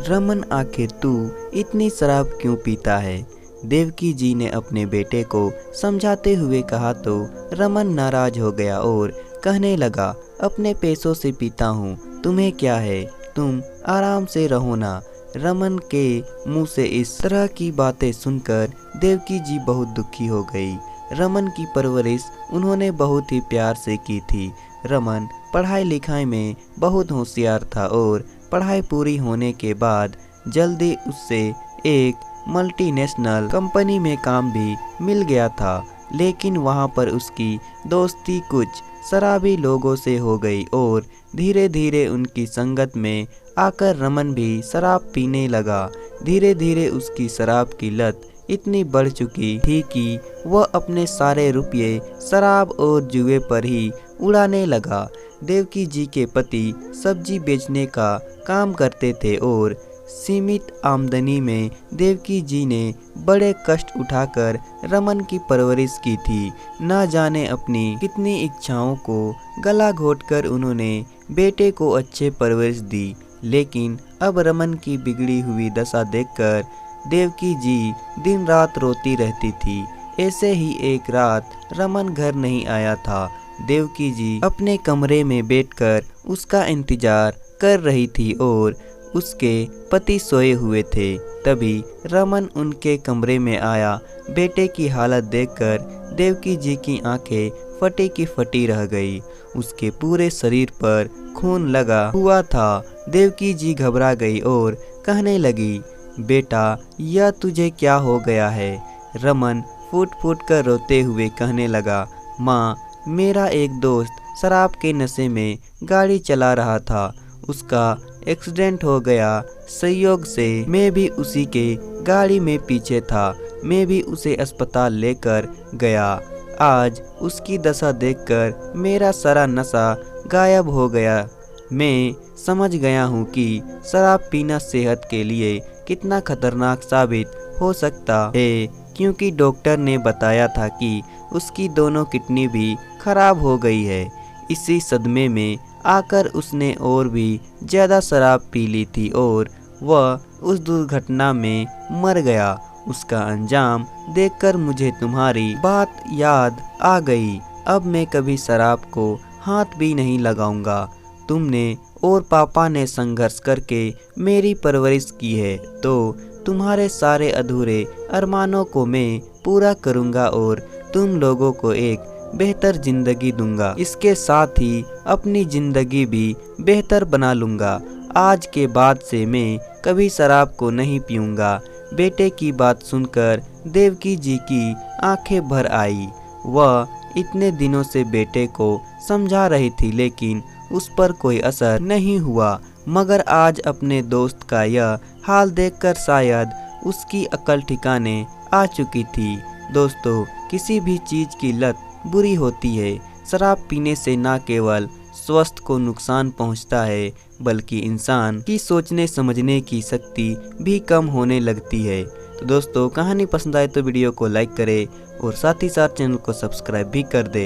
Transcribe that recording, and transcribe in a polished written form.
रमन आखिर तू इतनी शराब क्यों पीता है? देवकी जी ने अपने बेटे को समझाते हुए कहा तो रमन नाराज हो गया और कहने लगा, अपने पैसों से पीता हूँ, तुम्हें क्या है, तुम आराम से रहो ना। रमन के मुंह से इस तरह की बातें सुनकर देवकी जी बहुत दुखी हो गई। रमन की परवरिश उन्होंने बहुत ही प्यार से की थी। रमन पढ़ाई लिखाई में बहुत होशियार था और पढ़ाई पूरी होने के बाद जल्दी उससे एक मल्टीनेशनल कंपनी में काम भी मिल गया था, लेकिन वहां पर उसकी दोस्ती कुछ शराबी लोगों से हो गई और धीरे धीरे उनकी संगत में आकर रमन भी शराब पीने लगा। धीरे धीरे उसकी शराब की लत इतनी बढ़ चुकी थी कि वह अपने सारे रुपये शराब और जुए पर ही उड़ाने लगा। देवकी जी के पति सब्जी बेचने का काम करते थे और सीमित आमदनी में देवकी जी ने बड़े कष्ट उठाकर रमन की परवरिश की थी। न जाने अपनी कितनी इच्छाओं को गला घोटकर उन्होंने बेटे को अच्छे परवरिश दी, लेकिन अब रमन की बिगड़ी हुई दशा देखकर देवकी जी दिन रात रोती रहती थी। ऐसे ही एक रात रमन घर नहीं आया था। देवकी जी अपने कमरे में बैठकर उसका इंतजार कर रही थी और उसके पति सोए हुए थे। तभी रमन उनके कमरे में आया। बेटे की हालत देखकर देवकी जी की आंखें फटी की फटी रह गई। उसके पूरे शरीर पर खून लगा हुआ था। देवकी जी घबरा गई और कहने लगी, बेटा यह तुझे क्या हो गया है? रमन फूट फूट कर रोते हुए कहने लगा, माँ, मेरा एक दोस्त शराब के नशे में गाड़ी चला रहा था, उसका एक्सीडेंट हो गया। संयोग से मैं भी उसी के गाड़ी में पीछे था, मैं भी उसे अस्पताल लेकर गया। आज उसकी दशा देखकर मेरा सारा नशा गायब हो गया। मैं समझ गया हूँ कि शराब पीना सेहत के लिए कितना खतरनाक साबित हो सकता है, क्योंकि डॉक्टर ने बताया था कि उसकी दोनों किडनी भी खराब हो गई है। इसी सदमे में आकर उसने और भी ज़्यादा शराब पी ली थी और वह उस दुर्घटना में मर गया। उसका अंजाम देखकर मुझे तुम्हारी बात याद आ गई। अब मैं कभी शराब को हाथ भी नहीं लगाऊंगा। तुमने और पापा ने संघर्ष करके मेरी परवरिश की है, तो तुम्हारे सारे अधूरे अरमानों को मैं पूरा करूंगा और तुम लोगों को एक बेहतर जिंदगी दूंगा। इसके साथ ही अपनी जिंदगी भी बेहतर बना लूंगा। आज के बाद से मैं कभी शराब को नहीं पीऊंगा। बेटे की बात सुनकर देवकी जी की आंखें भर आई। वह इतने दिनों से बेटे को समझा रही थी, लेकिन उस पर कोई असर नहीं हुआ। मगर आज अपने दोस्त का यह हाल देखकर शायद उसकी अकल ठिकाने आ चुकी थी। दोस्तों, किसी भी चीज़ की लत बुरी होती है। शराब पीने से न केवल स्वास्थ्य को नुकसान पहुंचता है, बल्कि इंसान की सोचने समझने की शक्ति भी कम होने लगती है। तो दोस्तों, कहानी पसंद आए तो वीडियो को लाइक करें और साथ ही साथ चैनल को सब्सक्राइब भी कर दें।